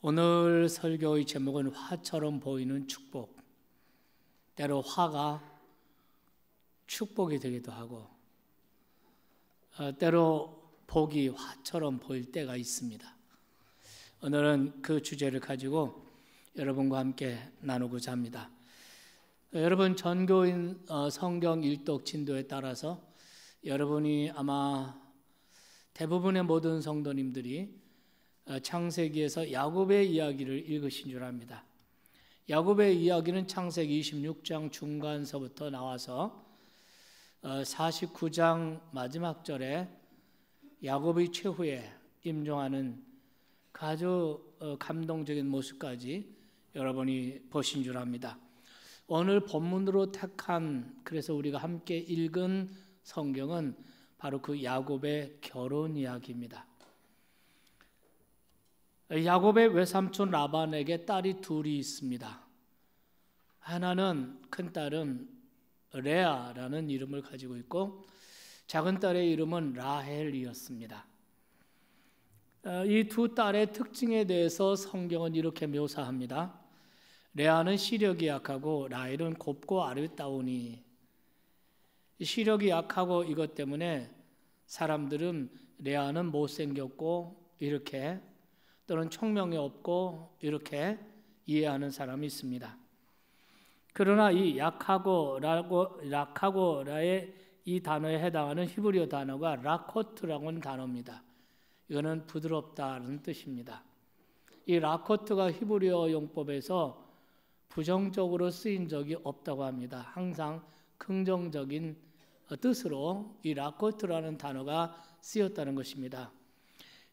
오늘 설교의 제목은 화처럼 보이는 축복. 때로 화가 축복이 되기도 하고 때로 복이 화처럼 보일 때가 있습니다. 오늘은 그 주제를 가지고 여러분과 함께 나누고자 합니다. 여러분 전교인 성경 일독 진도에 따라서 여러분이 아마 대부분의 모든 성도님들이 창세기에서 야곱의 이야기를 읽으신 줄 압니다. 야곱의 이야기는 창세기 26장 중간서부터 나와서 49장 마지막 절에 야곱의 최후에 임종하는 아주 감동적인 모습까지 여러분이 보신 줄 압니다. 오늘 본문으로 택한, 그래서 우리가 함께 읽은 성경은 바로 그 야곱의 결혼 이야기입니다. 야곱의 외삼촌 라반에게 딸이 둘이 있습니다. 하나는, 큰 딸은 레아라는 이름을 가지고 있고 작은 딸의 이름은 라헬이었습니다. 이 두 딸의 특징에 대해서 성경은 이렇게 묘사합니다. 레아는 시력이 약하고 라헬은 곱고 아름다우니. 시력이 약하고 이것 때문에 사람들은 레아는 못생겼고 이렇게, 또는 총명이 없고 이렇게 이해하는 사람이 있습니다. 그러나 이 약하고라의 이 단어에 해당하는 히브리어 단어가 라코트라고 하는 단어입니다. 이거는 부드럽다는 뜻입니다. 이 라코트가 히브리어 용법에서 부정적으로 쓰인 적이 없다고 합니다. 항상 긍정적인 뜻으로 이 라코트라는 단어가 쓰였다는 것입니다.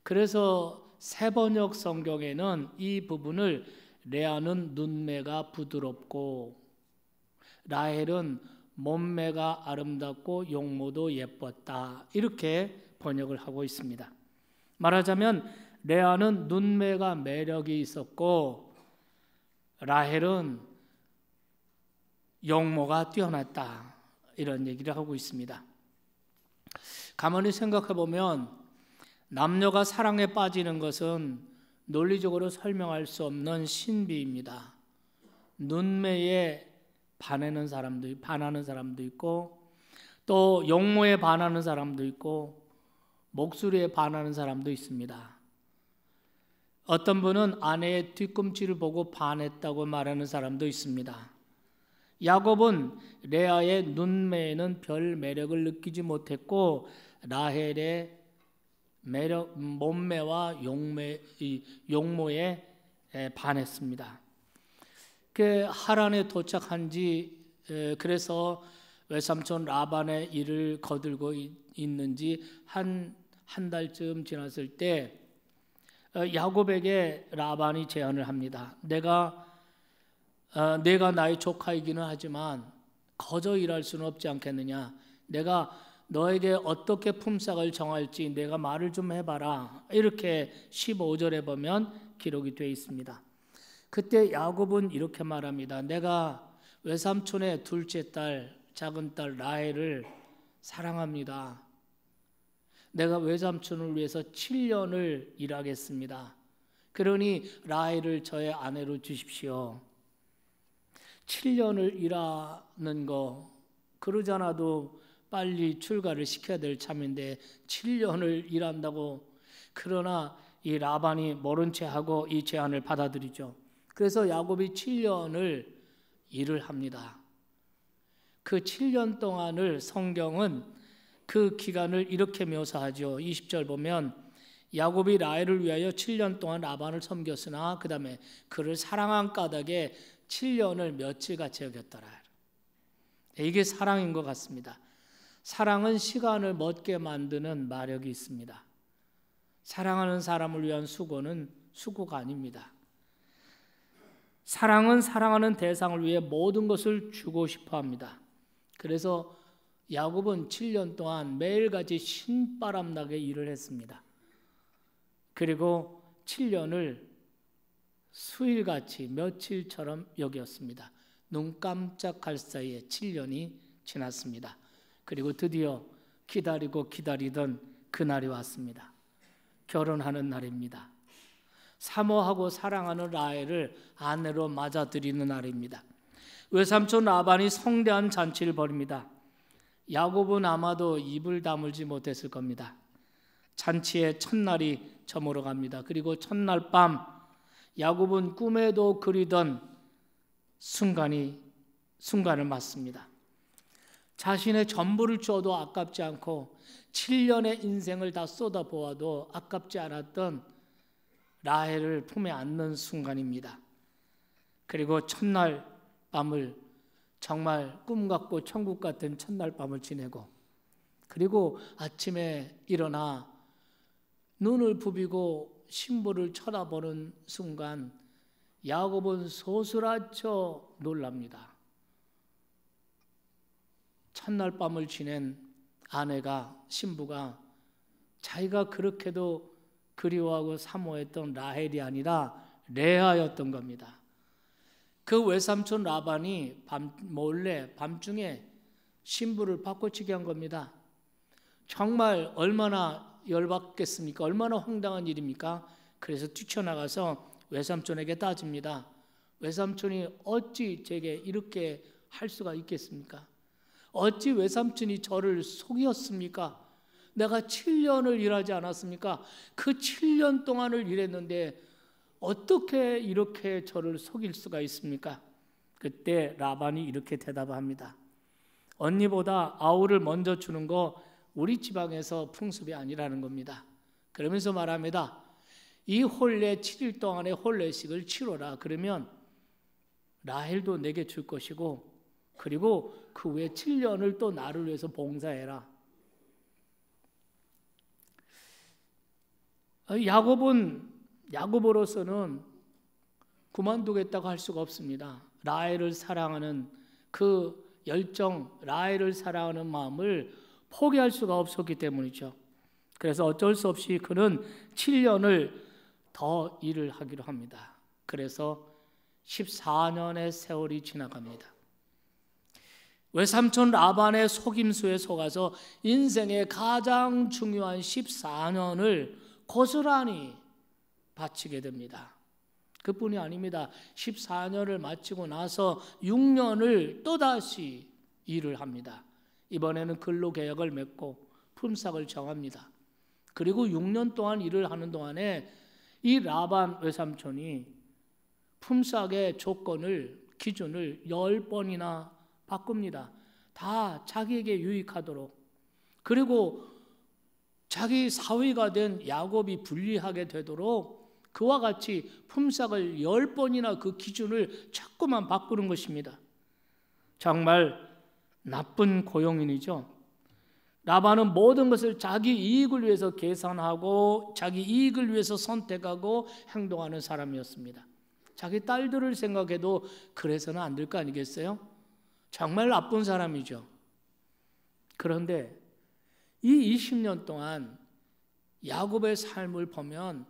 그래서 세번역 성경에는 이 부분을 레아는 눈매가 부드럽고 라헬은 몸매가 아름답고 용모도 예뻤다, 이렇게 번역을 하고 있습니다. 말하자면 레아는 눈매가 매력이 있었고 라헬은 용모가 뛰어났다, 이런 얘기를 하고 있습니다. 가만히 생각해 보면 남녀가 사랑에 빠지는 것은 논리적으로 설명할 수 없는 신비입니다. 눈매에 반하는 사람도 있고, 또 용모에 반하는 사람도 있고, 목소리에 반하는 사람도 있습니다. 어떤 분은 아내의 뒤꿈치를 보고 반했다고 말하는 사람도 있습니다. 야곱은 레아의 눈매에는 별 매력을 느끼지 못했고 라헬의 몸매와 용모에 반했습니다. 하란에 도착한 지, 그래서 외삼촌 라반의 일을 거들고 있는지 한 달쯤 지났을 때 야곱에게 라반이 제안을 합니다. 내가 나의 조카이기는 하지만 거저 일할 수는 없지 않겠느냐. 내가 너에게 어떻게 품삯을 정할지 내가 말을 좀 해봐라. 이렇게 15절에 보면 기록이 되어 있습니다. 그때 야곱은 이렇게 말합니다. 내가 외삼촌의 둘째 딸, 작은 딸 라헬을 사랑합니다. 내가 외삼촌을 위해서 7년을 일하겠습니다. 그러니 라헬을 저의 아내로 주십시오. 7년을 일하는 거, 그러지 않아도 빨리 출가를 시켜야 될 참인데 7년을 일한다고. 그러나 이 라반이 모른 채 하고 이 제안을 받아들이죠. 그래서 야곱이 7년을 일을 합니다. 그 7년 동안을 성경은 그 기간을 이렇게 묘사하죠. 20절 보면 야곱이 라헬을 위하여 7년 동안 라반을 섬겼으나 그 다음에 그를 사랑한 까닭에 7년을 며칠같이 여겼더라. 이게 사랑인 것 같습니다. 사랑은 시간을 멎게 만드는 마력이 있습니다. 사랑하는 사람을 위한 수고는 수고가 아닙니다. 사랑은 사랑하는 대상을 위해 모든 것을 주고 싶어 합니다. 그래서 야곱은 7년 동안 매일같이 신바람나게 일을 했습니다. 그리고 7년을 수일같이 며칠처럼 여겼습니다. 눈 깜짝할 사이에 7년이 지났습니다. 그리고 드디어 기다리고 기다리던 그날이 왔습니다. 결혼하는 날입니다. 사모하고 사랑하는 라헬을 아내로 맞아들이는 날입니다. 외삼촌 라반이 성대한 잔치를 벌입니다. 야곱은 아마도 입을 다물지 못했을 겁니다. 잔치의 첫날이 저물어 갑니다. 그리고 첫날 밤 야곱은 꿈에도 그리던 순간을 맞습니다. 자신의 전부를 줘도 아깝지 않고 7년의 인생을 다 쏟아보아도 아깝지 않았던 라헬을 품에 안는 순간입니다. 그리고 첫날 밤을 정말 꿈 같고 천국 같은 첫날 밤을 지내고, 그리고 아침에 일어나 눈을 부비고 신부를 쳐다보는 순간 야곱은 소스라쳐 놀랍니다. 첫날 밤을 지낸 아내가, 신부가 자기가 그렇게도 그리워하고 사모했던 라헬이 아니라 레아였던 겁니다. 그 외삼촌 라반이 몰래 밤중에 신부를 바꿔치기 한 겁니다. 정말 얼마나 열받겠습니까? 얼마나 황당한 일입니까? 그래서 뛰쳐나가서 외삼촌에게 따집니다. 외삼촌이 어찌 제게 이렇게 할 수가 있겠습니까? 어찌 외삼촌이 저를 속였습니까? 내가 7년을 일하지 않았습니까? 그 7년 동안을 일했는데 어떻게 이렇게 저를 속일 수가 있습니까? 그때 라반이 이렇게 대답합니다. 언니보다 아우를 먼저 주는 거 우리 지방에서 풍습이 아니라는 겁니다. 그러면서 말합니다. 이 혼례 7일 동안의 혼례식을 치러라. 그러면 라헬도 내게 줄 것이고, 그리고 그 후에 7년을 또 나를 위해서 봉사해라. 야곱으로서는 그만두겠다고 할 수가 없습니다. 라헬을 사랑하는 그 열정, 라헬을 사랑하는 마음을 포기할 수가 없었기 때문이죠. 그래서 어쩔 수 없이 그는 7년을 더 일을 하기로 합니다. 그래서 14년의 세월이 지나갑니다. 외삼촌 라반의 속임수에 속아서 인생의 가장 중요한 14년을 고스란히 바치게 됩니다. 그뿐이 아닙니다. 14년을 마치고 나서 6년을 또다시 일을 합니다. 이번에는 근로계약을 맺고 품삯을 정합니다. 그리고 6년 동안 일을 하는 동안에 이 라반 외삼촌이 품삯의 기준을 10번이나 바꿉니다. 다 자기에게 유익하도록. 그리고 자기 사위가 된 야곱이 불리하게 되도록 그와 같이 품삯을 10번이나 그 기준을 자꾸만 바꾸는 것입니다. 정말 나쁜 고용인이죠. 라반은 모든 것을 자기 이익을 위해서 계산하고 자기 이익을 위해서 선택하고 행동하는 사람이었습니다. 자기 딸들을 생각해도 그래서는 안 될 거 아니겠어요? 정말 나쁜 사람이죠. 그런데 이 20년 동안 야곱의 삶을 보면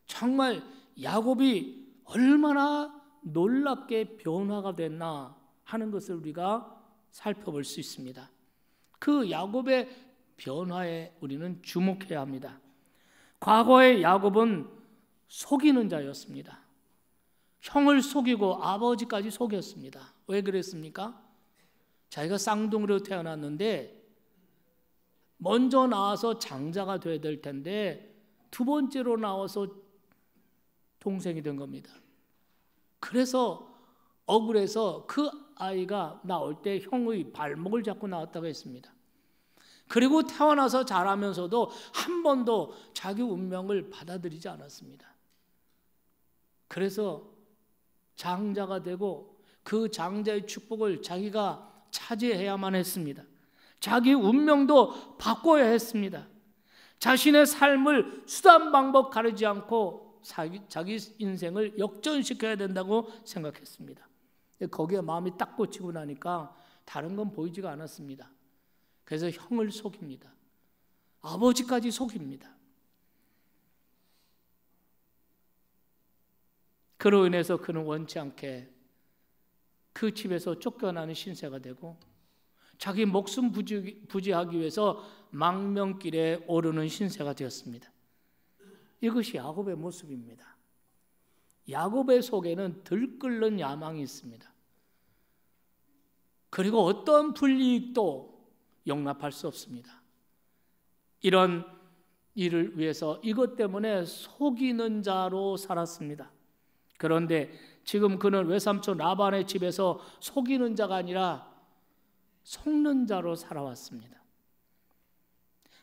정말 야곱이 얼마나 놀랍게 변화가 됐나 하는 것을 우리가 살펴볼 수 있습니다. 그 야곱의 변화에 우리는 주목해야 합니다. 과거의 야곱은 속이는 자였습니다. 형을 속이고 아버지까지 속였습니다. 왜 그랬습니까? 자기가 쌍둥이로 태어났는데 먼저 나와서 장자가 돼야 될 텐데 두 번째로 나와서 동생이 된 겁니다. 그래서 억울해서 그 아이가 나올 때 형의 발목을 잡고 나왔다고 했습니다. 그리고 태어나서 자라면서도 한 번도 자기 운명을 받아들이지 않았습니다. 그래서 장자가 되고 그 장자의 축복을 자기가 차지해야만 했습니다. 자기 운명도 바꿔야 했습니다. 자신의 삶을 수단 방법 가리지 않고 자기 인생을 역전시켜야 된다고 생각했습니다. 거기에 마음이 딱 꽂히고 나니까 다른 건 보이지가 않았습니다. 그래서 형을 속입니다. 아버지까지 속입니다. 그로 인해서 그는 원치 않게 그 집에서 쫓겨나는 신세가 되고 자기 목숨 부지하기 위해서 망명길에 오르는 신세가 되었습니다. 이것이 야곱의 모습입니다. 야곱의 속에는 들끓는 야망이 있습니다. 그리고 어떤 불이익도 용납할 수 없습니다. 이런 일을 위해서 이것 때문에 속이는 자로 살았습니다. 그런데 지금 그는 외삼촌 라반의 집에서 속이는 자가 아니라 속는 자로 살아왔습니다.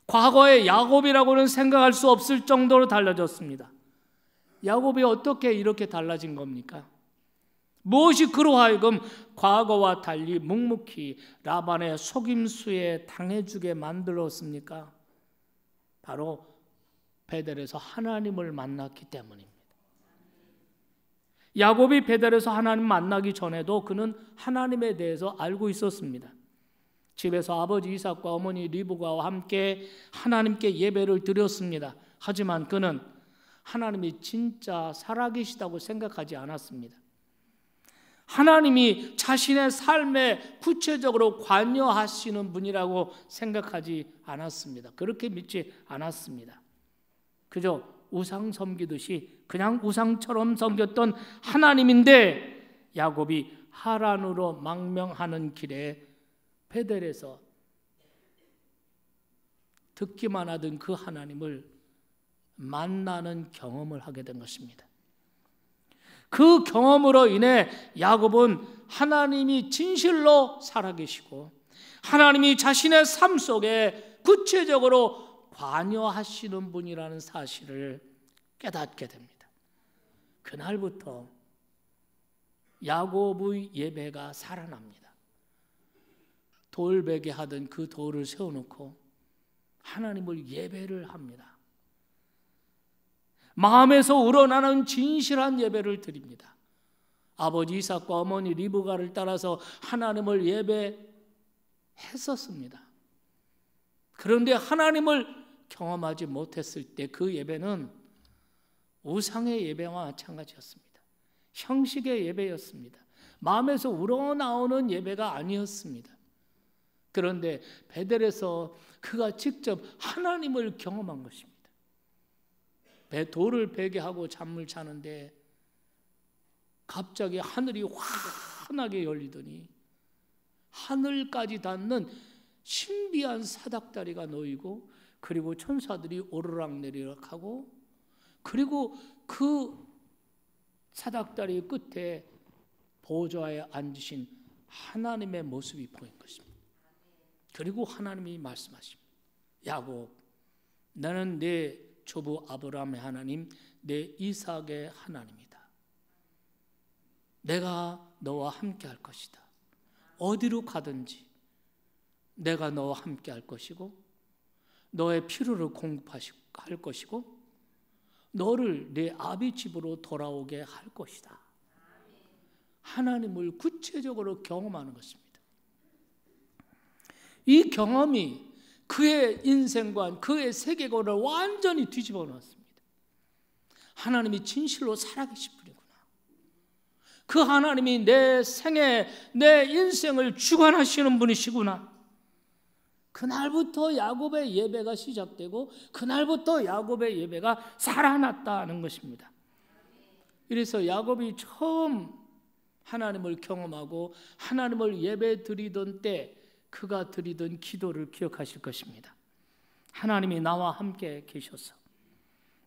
과거의 야곱이라고는 생각할 수 없을 정도로 달라졌습니다. 야곱이 어떻게 이렇게 달라진 겁니까? 무엇이 그로 하여금 과거와 달리 묵묵히 라반의 속임수에 당해주게 만들었습니까? 바로 베델에서 하나님을 만났기 때문입니다. 야곱이 베델에서 하나님 만나기 전에도 그는 하나님에 대해서 알고 있었습니다. 집에서 아버지 이삭과 어머니 리브가와 함께 하나님께 예배를 드렸습니다. 하지만 그는 하나님이 진짜 살아계시다고 생각하지 않았습니다. 하나님이 자신의 삶에 구체적으로 관여하시는 분이라고 생각하지 않았습니다. 그렇게 믿지 않았습니다. 그저 우상 섬기듯이 그냥 우상처럼 섬겼던 하나님인데 야곱이 하란으로 망명하는 길에 베델에서 듣기만 하던 그 하나님을 만나는 경험을 하게 된 것입니다. 그 경험으로 인해 야곱은 하나님이 진실로 살아계시고 하나님이 자신의 삶 속에 구체적으로 관여하시는 분이라는 사실을 깨닫게 됩니다. 그날부터 야곱의 예배가 살아납니다. 돌베개 하던 그 돌을 세워놓고 하나님을 예배를 합니다. 마음에서 우러나는 진실한 예배를 드립니다. 아버지 이삭과 어머니 리브가를 따라서 하나님을 예배했었습니다. 그런데 하나님을 경험하지 못했을 때 그 예배는 우상의 예배와 마찬가지였습니다. 형식의 예배였습니다. 마음에서 우러나오는 예배가 아니었습니다. 그런데 베델에서 그가 직접 하나님을 경험한 것입니다. 돌을 베개하고 잠을 자는데 갑자기 하늘이 환하게 열리더니 하늘까지 닿는 신비한 사닥다리가 놓이고 그리고 천사들이 오르락내리락하고 그리고 그 사닥다리 끝에 보좌에 앉으신 하나님의 모습이 보인 것입니다. 그리고 하나님이 말씀하십니다. 야곱, 나는 내 조부 아브라함의 하나님, 내 이삭의 하나님이다. 내가 너와 함께 할 것이다. 어디로 가든지 내가 너와 함께 할 것이고 너의 필요를 공급할 것이고 너를 내 아비 집으로 돌아오게 할 것이다. 하나님을 구체적으로 경험하는 것입니다. 이 경험이 그의 인생관, 그의 세계관을 완전히 뒤집어 놓았습니다. 하나님이 진실로 살아계신 분이구나. 그 하나님이 내 생애, 내 인생을 주관하시는 분이시구나. 그날부터 야곱의 예배가 시작되고 그날부터 야곱의 예배가 살아났다는 것입니다. 그래서 야곱이 처음 하나님을 경험하고 하나님을 예배 드리던 때 그가 드리던 기도를 기억하실 것입니다. 하나님이 나와 함께 계셔서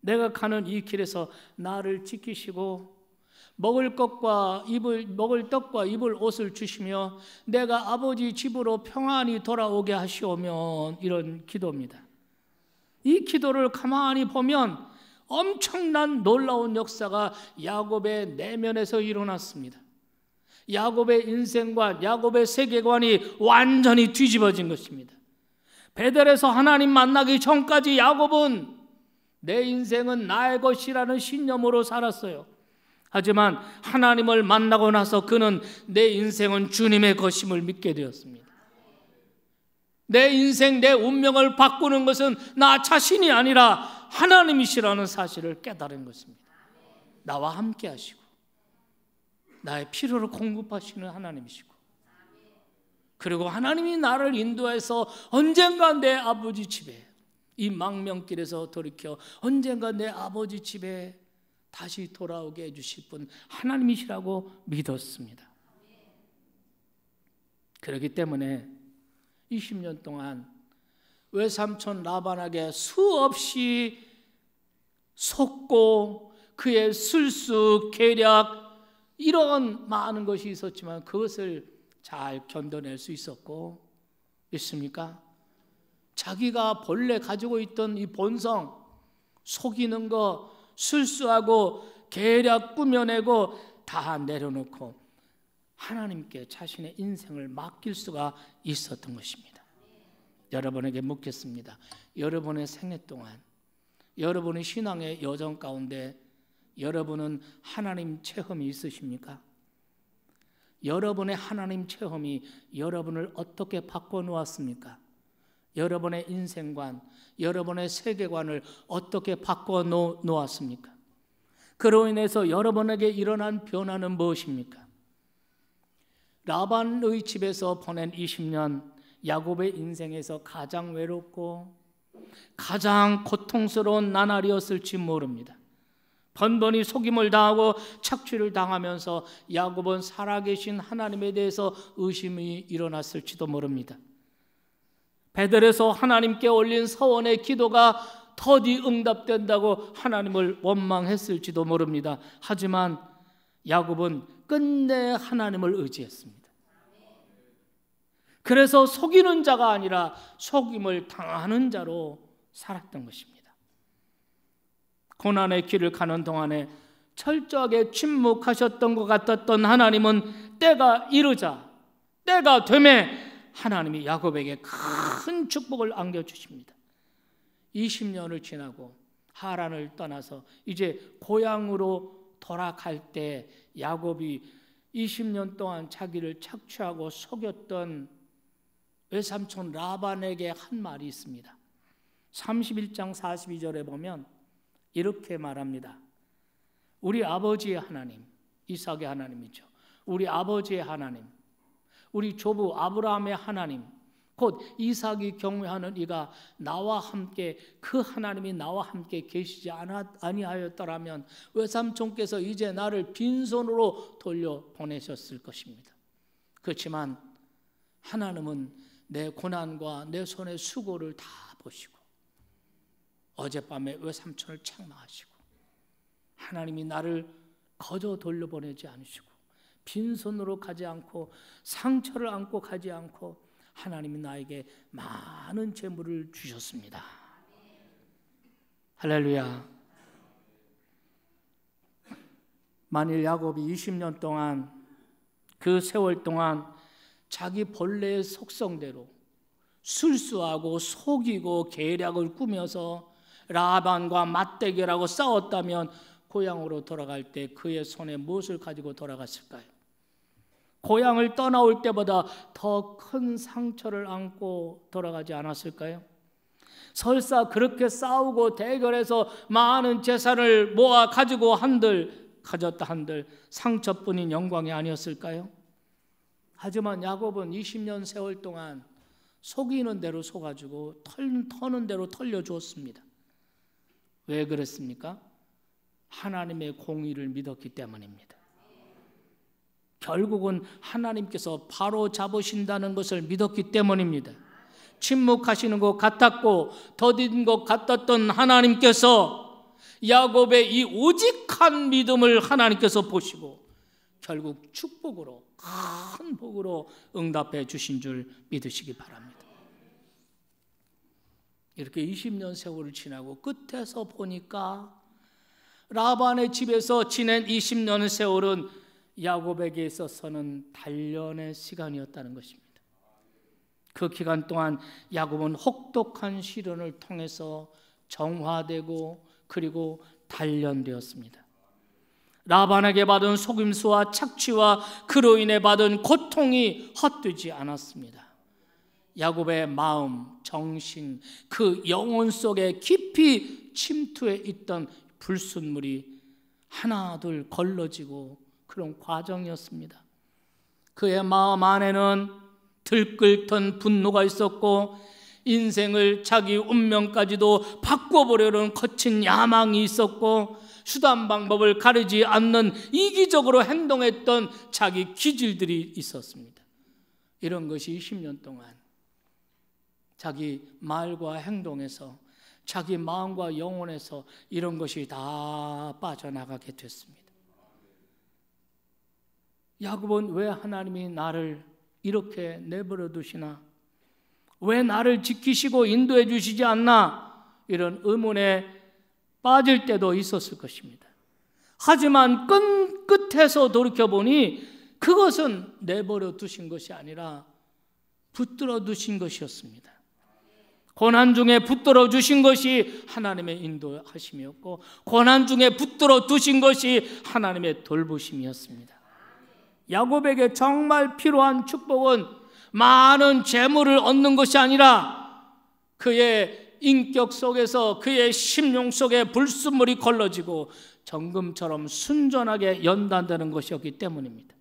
내가 가는 이 길에서 나를 지키시고 먹을 떡과 입을 옷을 주시며 내가 아버지 집으로 평안히 돌아오게 하시오면, 이런 기도입니다. 이 기도를 가만히 보면 엄청난 놀라운 역사가 야곱의 내면에서 일어났습니다. 야곱의 인생관, 야곱의 세계관이 완전히 뒤집어진 것입니다. 베델에서 하나님 만나기 전까지 야곱은 내 인생은 나의 것이라는 신념으로 살았어요. 하지만 하나님을 만나고 나서 그는 내 인생은 주님의 것임을 믿게 되었습니다. 내 인생, 내 운명을 바꾸는 것은 나 자신이 아니라 하나님이시라는 사실을 깨달은 것입니다. 나와 함께 하시고 나의 필요를 공급하시는 하나님이시고, 그리고 하나님이 나를 인도해서 언젠가 내 아버지 집에, 이 망명길에서 돌이켜 언젠가 내 아버지 집에 다시 돌아오게 해주실 분 하나님이시라고 믿었습니다. 그렇기 때문에 20년 동안 외삼촌 라반에게 수없이 속고 그의 술수, 계략 이런 많은 것이 있었지만 그것을 잘 견뎌낼 수 있었고, 있습니까? 자기가 본래 가지고 있던 이 본성, 속이는 거, 술수하고 계략 꾸며내고 다 내려놓고 하나님께 자신의 인생을 맡길 수가 있었던 것입니다. 여러분에게 묻겠습니다. 여러분의 생애 동안, 여러분의 신앙의 여정 가운데 여러분은 하나님 체험이 있으십니까? 여러분의 하나님 체험이 여러분을 어떻게 바꿔놓았습니까? 여러분의 인생관, 여러분의 세계관을 어떻게 바꿔놓았습니까? 그로 인해서 여러분에게 일어난 변화는 무엇입니까? 라반의 집에서 보낸 20년, 야곱의 인생에서 가장 외롭고 가장 고통스러운 나날이었을지 모릅니다. 번번이 속임을 당하고 착취를 당하면서 야곱은 살아계신 하나님에 대해서 의심이 일어났을지도 모릅니다. 베들에서 하나님께 올린 서원의 기도가 더디 응답된다고 하나님을 원망했을지도 모릅니다. 하지만 야곱은 끝내 하나님을 의지했습니다. 그래서 속이는 자가 아니라 속임을 당하는 자로 살았던 것입니다. 고난의 길을 가는 동안에 철저하게 침묵하셨던 것 같았던 하나님은 때가 이르자, 때가 되매 하나님이 야곱에게 큰 축복을 안겨주십니다. 20년을 지나고 하란을 떠나서 이제 고향으로 돌아갈 때 야곱이 20년 동안 자기를 착취하고 속였던 외삼촌 라반에게 한 말이 있습니다. 31장 42절에 보면 이렇게 말합니다. 우리 아버지의 하나님, 이삭의 하나님이죠. 우리 아버지의 하나님, 우리 조부 아브라함의 하나님, 곧 이삭이 경외하는 이가 나와 함께, 그 하나님이 나와 함께 계시지 아니하였더라면 외삼촌께서 이제 나를 빈손으로 돌려보내셨을 것입니다. 그렇지만 하나님은 내 고난과 내 손의 수고를 다 보시고 어젯밤에 외삼촌을 책망하시고 하나님이 나를 거저 돌려보내지 않으시고 빈손으로 가지 않고 상처를 안고 가지 않고 하나님이 나에게 많은 재물을 주셨습니다. 할렐루야. 만일 야곱이 20년 동안, 그 세월 동안 자기 본래의 속성대로 술수하고 속이고 계략을 꾸며서 라반과 맞대결하고 싸웠다면 고향으로 돌아갈 때 그의 손에 무엇을 가지고 돌아갔을까요? 고향을 떠나올 때보다 더 큰 상처를 안고 돌아가지 않았을까요? 설사 그렇게 싸우고 대결해서 많은 재산을 모아 가지고 가졌다 한들 상처뿐인 영광이 아니었을까요? 하지만 야곱은 20년 세월 동안 속이는 대로 속아주고 터는 대로 털려주었습니다. 왜 그랬습니까? 하나님의 공의를 믿었기 때문입니다. 결국은 하나님께서 바로 잡으신다는 것을 믿었기 때문입니다. 침묵하시는 것 같았고 더딘 것 같았던 하나님께서 야곱의 이 오직한 믿음을 하나님께서 보시고 결국 축복으로, 큰 복으로 응답해 주신 줄 믿으시기 바랍니다. 이렇게 20년 세월을 지나고 끝에서 보니까 라반의 집에서 지낸 20년 세월은 야곱에게 있어서는 단련의 시간이었다는 것입니다. 그 기간 동안 야곱은 혹독한 시련을 통해서 정화되고 그리고 단련되었습니다. 라반에게 받은 속임수와 착취와 그로 인해 받은 고통이 헛되지 않았습니다. 야곱의 마음, 정신, 그 영혼 속에 깊이 침투해 있던 불순물이 하나둘 걸러지고 그런 과정이었습니다. 그의 마음 안에는 들끓던 분노가 있었고 인생을 자기 운명까지도 바꿔보려는 거친 야망이 있었고 수단 방법을 가리지 않는 이기적으로 행동했던 자기 기질들이 있었습니다. 이런 것이 10년 동안 자기 말과 행동에서, 자기 마음과 영혼에서 이런 것이 다 빠져나가게 됐습니다. 야곱은 왜 하나님이 나를 이렇게 내버려 두시나? 왜 나를 지키시고 인도해 주시지 않나? 이런 의문에 빠질 때도 있었을 것입니다. 하지만 끝에서 돌이켜보니 그것은 내버려 두신 것이 아니라 붙들어 두신 것이었습니다. 고난 중에 붙들어 주신 것이 하나님의 인도하심이었고, 고난 중에 붙들어 두신 것이 하나님의 돌보심이었습니다. 야곱에게 정말 필요한 축복은 많은 재물을 얻는 것이 아니라 그의 인격 속에서, 그의 심령 속에 불순물이 걸러지고 정금처럼 순전하게 연단되는 것이었기 때문입니다.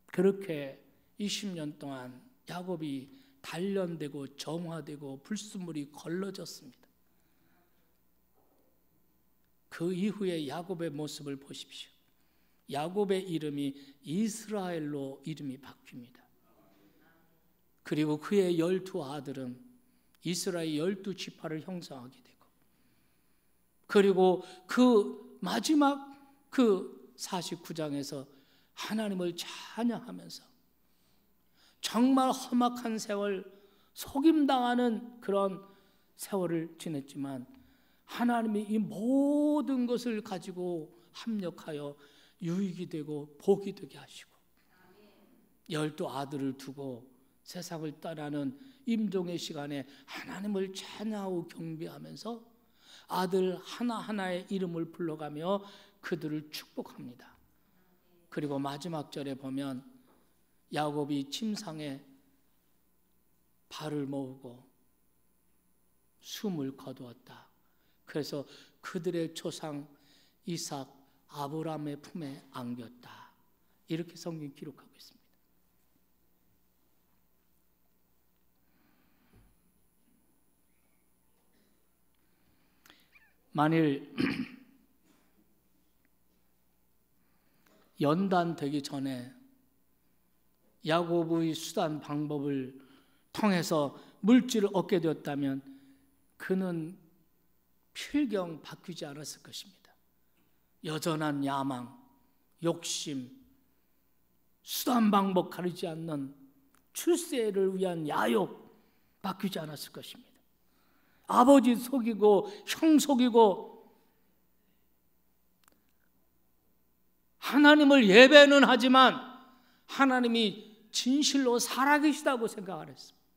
그렇게 20년 동안 야곱이 단련되고 정화되고 불순물이 걸러졌습니다. 그 이후에 야곱의 모습을 보십시오. 야곱의 이름이 이스라엘로 이름이 바뀝니다. 그리고 그의 12아들은 이스라엘 12지파를 형성하게 되고, 그리고 그 마지막 그 49장에서 하나님을 찬양하면서 정말 험악한 세월, 속임당하는 그런 세월을 지냈지만 하나님이 이 모든 것을 가지고 합력하여 유익이 되고 복이 되게 하시고, 12아들을 두고 세상을 떠나는 임종의 시간에 하나님을 찬양하고 경배하면서 아들 하나하나의 이름을 불러가며 그들을 축복합니다. 그리고 마지막 절에 보면 야곱이 침상에 발을 모으고 숨을 거두었다. 그래서 그들의 조상 이삭, 아브라함의 품에 안겼다. 이렇게 성경이 기록하고 있습니다. 만일 연단되기 전에 야곱의 수단 방법을 통해서 물질을 얻게 되었다면 그는 필경 바뀌지 않았을 것입니다. 여전한 야망, 욕심, 수단 방법 가리지 않는 출세를 위한 야욕 바뀌지 않았을 것입니다. 아버지 속이고 형 속이고 하나님을 예배는 하지만 하나님이 진실로 살아계시다고 생각 안 했습니다.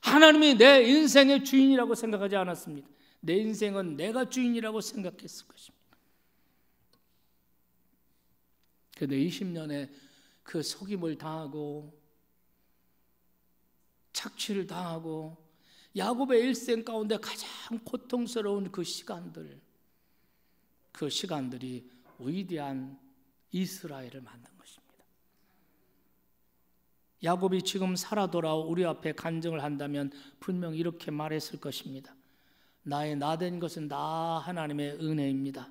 하나님이 내 인생의 주인이라고 생각하지 않았습니다. 내 인생은 내가 주인이라고 생각했을 것입니다. 그런데 20년에 그 속임을 당하고 착취를 당하고 야곱의 일생 가운데 가장 고통스러운 그 시간들이 위대한 이스라엘을 만든 것입니다. 야곱이 지금 살아 돌아오 우리 앞에 간증을 한다면 분명 이렇게 말했을 것입니다. 나의 나된 것은 다 하나님의 은혜입니다.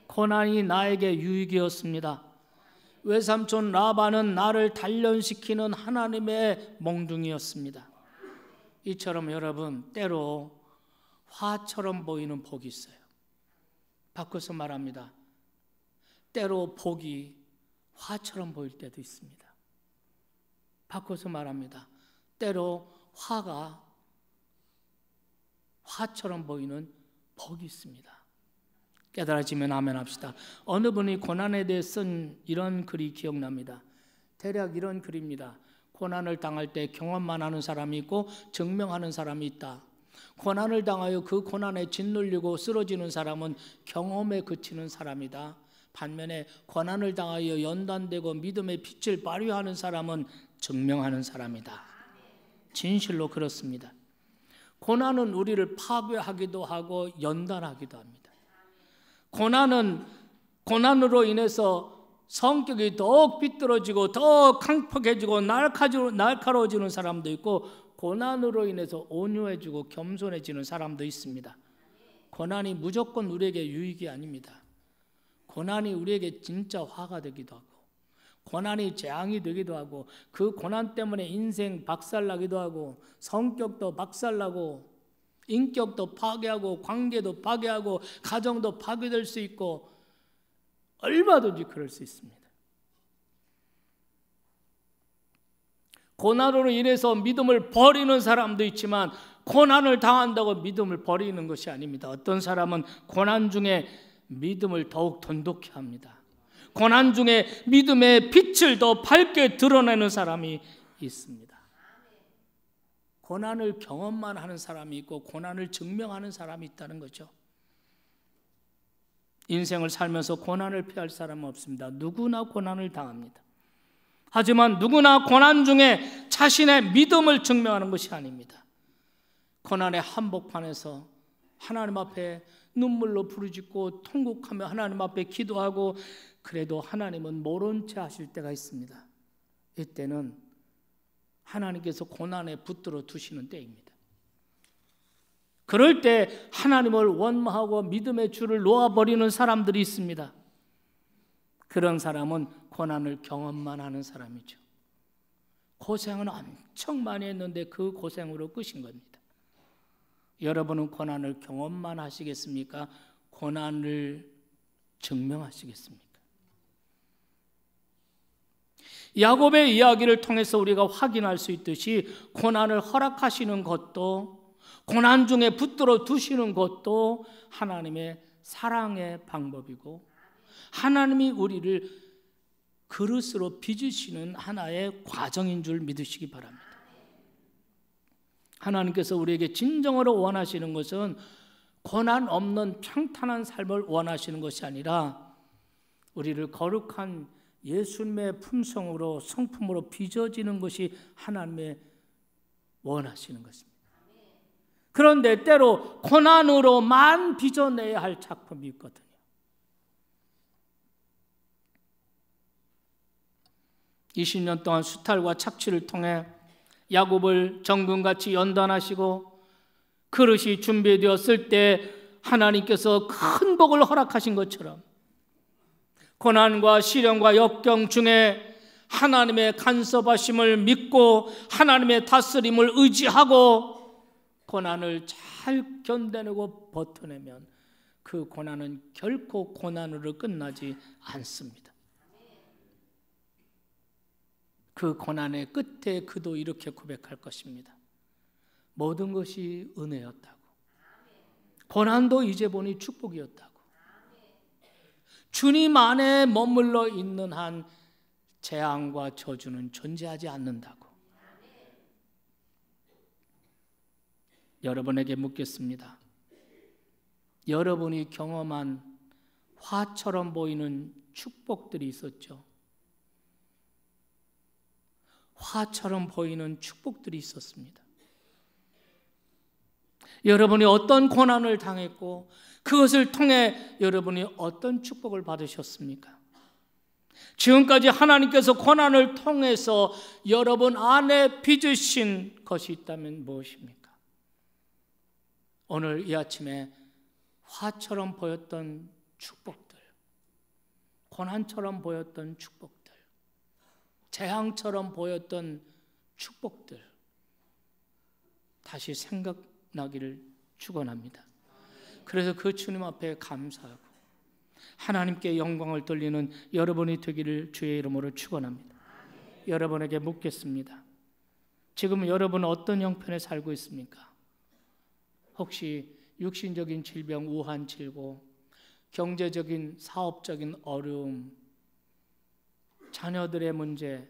고난이 나에게 유익이었습니다. 외삼촌 라반은 나를 단련시키는 하나님의 몽둥이였습니다. 이처럼 여러분, 때로 화처럼 보이는 복이 있어요. 바꿔서 말합니다. 때로 복이 화처럼 보일 때도 있습니다. 바꿔서 말합니다. 때로 화가 화처럼 보이는 복이 있습니다. 깨달아지면 아멘 합시다. 어느 분이 고난에 대해 쓴 이런 글이 기억납니다. 대략 이런 글입니다. 고난을 당할 때 경험만 하는 사람이 있고 증명하는 사람이 있다. 고난을 당하여 그 고난에 짓눌리고 쓰러지는 사람은 경험에 그치는 사람이다. 반면에 고난을 당하여 연단되고 믿음의 빛을 발휘하는 사람은 증명하는 사람이다. 진실로 그렇습니다. 고난은 우리를 파괴하기도 하고 연단하기도 합니다. 고난으로 인해서 성격이 더욱 삐뚤어지고 더욱 강팍해지고 날카로워지는 사람도 있고, 고난으로 인해서 온유해지고 겸손해지는 사람도 있습니다. 고난이 무조건 우리에게 유익이 아닙니다. 고난이 우리에게 진짜 화가 되기도 하고, 고난이 재앙이 되기도 하고, 그 고난 때문에 인생 박살나기도 하고, 성격도 박살나고, 인격도 파괴하고, 관계도 파괴하고, 가정도 파괴될 수 있고, 얼마든지 그럴 수 있습니다. 고난으로 인해서 믿음을 버리는 사람도 있지만, 고난을 당한다고 믿음을 버리는 것이 아닙니다. 어떤 사람은 고난 중에 믿음을 더욱 돈독히 합니다. 고난 중에 믿음의 빛을 더 밝게 드러내는 사람이 있습니다. 고난을 경험만 하는 사람이 있고 고난을 증명하는 사람이 있다는 거죠. 인생을 살면서 고난을 피할 사람은 없습니다. 누구나 고난을 당합니다. 하지만 누구나 고난 중에 자신의 믿음을 증명하는 것이 아닙니다. 고난의 한복판에서 하나님 앞에 눈물로 부르짖고 통곡하며 하나님 앞에 기도하고, 그래도 하나님은 모른 채 하실 때가 있습니다. 이때는 하나님께서 고난에 붙들어 두시는 때입니다. 그럴 때 하나님을 원망하고 믿음의 줄을 놓아버리는 사람들이 있습니다. 그런 사람은 고난을 경험만 하는 사람이죠. 고생은 엄청 많이 했는데 그 고생으로 끝인 겁니다. 여러분은 고난을 경험만 하시겠습니까? 고난을 증명하시겠습니까? 야곱의 이야기를 통해서 우리가 확인할 수 있듯이, 고난을 허락하시는 것도, 고난 중에 붙들어 두시는 것도 하나님의 사랑의 방법이고, 하나님이 우리를 그릇으로 빚으시는 하나의 과정인 줄 믿으시기 바랍니다. 하나님께서 우리에게 진정으로 원하시는 것은 고난 없는 평탄한 삶을 원하시는 것이 아니라, 우리를 거룩한 예수님의 품성으로, 성품으로 빚어지는 것이 하나님의 원하시는 것입니다. 그런데 때로 고난으로만 빚어내야 할 작품이 있거든요. (20년) 동안 수탈과 착취를 통해 야곱을 정금같이 연단하시고, 그릇이 준비되었을 때 하나님께서 큰 복을 허락하신 것처럼, 고난과 시련과 역경 중에 하나님의 간섭하심을 믿고 하나님의 다스림을 의지하고 고난을 잘 견뎌내고 버텨내면, 그 고난은 결코 고난으로 끝나지 않습니다. 그 고난의 끝에 그도 이렇게 고백할 것입니다. 모든 것이 은혜였다고, 고난도 이제 보니 축복이었다고, 주님 안에 머물러 있는 한 재앙과 저주는 존재하지 않는다고. 여러분에게 묻겠습니다. 여러분이 경험한 화처럼 보이는 축복들이 있었죠. 화처럼 보이는 축복들이 있었습니다. 여러분이 어떤 고난을 당했고 그것을 통해 여러분이 어떤 축복을 받으셨습니까? 지금까지 하나님께서 고난을 통해서 여러분 안에 빚으신 것이 있다면 무엇입니까? 오늘 이 아침에 화처럼 보였던 축복들, 고난처럼 보였던 축복들, 재앙처럼 보였던 축복들 다시 생각나기를 축원합니다. 그래서 그 주님 앞에 감사하고 하나님께 영광을 돌리는 여러분이 되기를 주의 이름으로 축원합니다. 여러분에게 묻겠습니다. 지금 여러분은 어떤 형편에 살고 있습니까? 혹시 육신적인 질병, 우한 칠고, 경제적인, 사업적인 어려움, 자녀들의 문제,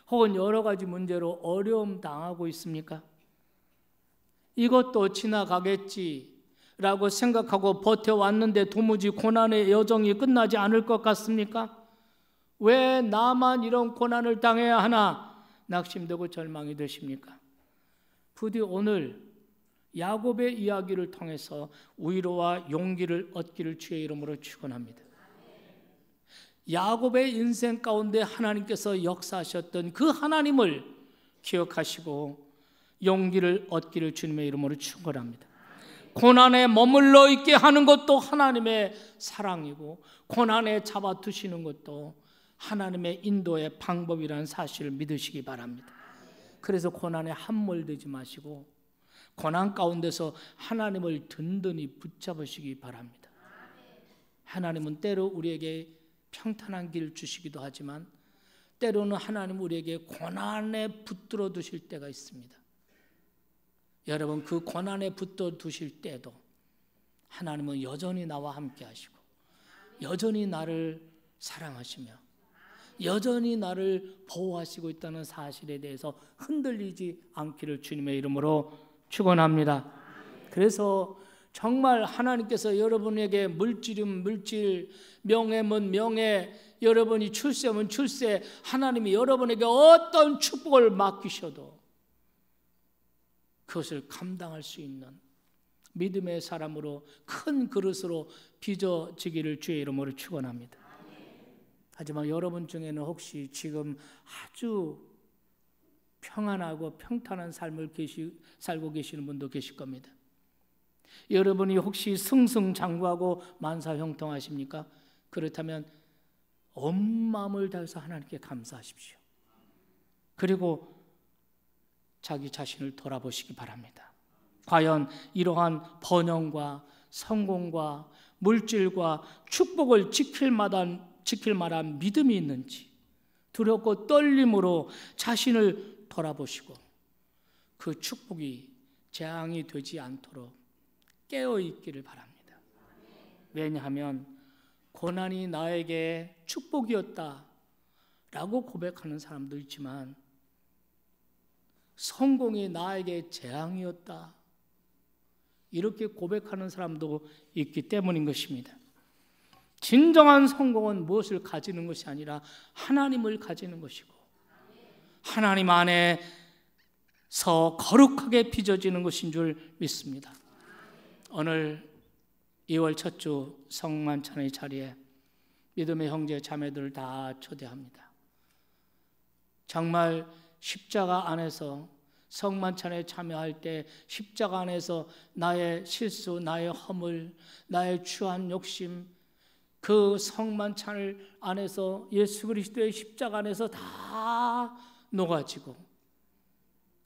혹은 여러 가지 문제로 어려움 당하고 있습니까? 이것도 지나가겠지라고 생각하고 버텨왔는데 도무지 고난의 여정이 끝나지 않을 것 같습니까? 왜 나만 이런 고난을 당해야 하나 낙심되고 절망이 되십니까? 부디 오늘 야곱의 이야기를 통해서 위로와 용기를 얻기를 주의 이름으로 축원합니다. 야곱의 인생 가운데 하나님께서 역사하셨던 그 하나님을 기억하시고 용기를 얻기를 주님의 이름으로 축원합니다. 고난에 머물러 있게 하는 것도 하나님의 사랑이고, 고난에 잡아두시는 것도 하나님의 인도의 방법이라는 사실을 믿으시기 바랍니다. 그래서 고난에 함몰되지 마시고 고난 가운데서 하나님을 든든히 붙잡으시기 바랍니다. 하나님은 때로 우리에게 평탄한 길을 주시기도 하지만 때로는 하나님 우리에게 고난에 붙들어 두실 때가 있습니다. 여러분, 그 고난에 붙들어 두실 때도 하나님은 여전히 나와 함께 하시고 여전히 나를 사랑하시며 여전히 나를 보호하시고 있다는 사실에 대해서 흔들리지 않기를 주님의 이름으로 축원합니다. 그래서 정말 하나님께서 여러분에게 물질이면 물질, 명예면 명예, 여러분이 출세면 출세, 하나님이 여러분에게 어떤 축복을 맡기셔도 그것을 감당할 수 있는 믿음의 사람으로 큰 그릇으로 빚어지기를 주의 이름으로 축원합니다. 하지만 여러분 중에는 혹시 지금 아주 평안하고 평탄한 삶을 살고 계시는 분도 계실 겁니다. 여러분이 혹시 승승장구하고 만사형통하십니까? 그렇다면 온 마음을 다해서 하나님께 감사하십시오. 그리고 자기 자신을 돌아보시기 바랍니다. 과연 이러한 번영과 성공과 물질과 축복을 지킬 만한 믿음이 있는지 두렵고 떨림으로 자신을 돌아보시고 그 축복이 재앙이 되지 않도록 깨어있기를 바랍니다. 왜냐하면 고난이 나에게 축복이었다 라고 고백하는 사람도 있지만 성공이 나에게 재앙이었다 이렇게 고백하는 사람도 있기 때문인 것입니다. 진정한 성공은 무엇을 가지는 것이 아니라 하나님을 가지는 것이고 하나님 안에서 거룩하게 빚어지는 것인 줄 믿습니다. 오늘 2월 첫 주 성만찬의 자리에 믿음의 형제 자매들을 다 초대합니다. 정말 십자가 안에서 성만찬에 참여할 때 십자가 안에서 나의 실수, 나의 허물, 나의 추한 욕심, 그 성만찬을 안에서 예수 그리스도의 십자가 안에서 다 녹아지고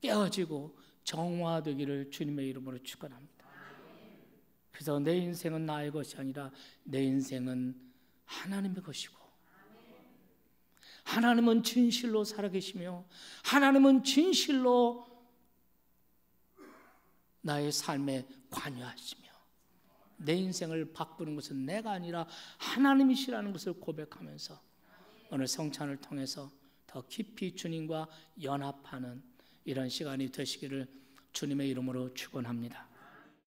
깨어지고 정화되기를 주님의 이름으로 축원합니다. 그래서 내 인생은 나의 것이 아니라 내 인생은 하나님의 것이고 하나님은 진실로 살아계시며 하나님은 진실로 나의 삶에 관여하시며 내 인생을 바꾸는 것은 내가 아니라 하나님이시라는 것을 고백하면서 오늘 성찬을 통해서 더 깊이 주님과 연합하는 이런 시간이 되시기를 주님의 이름으로 축원합니다.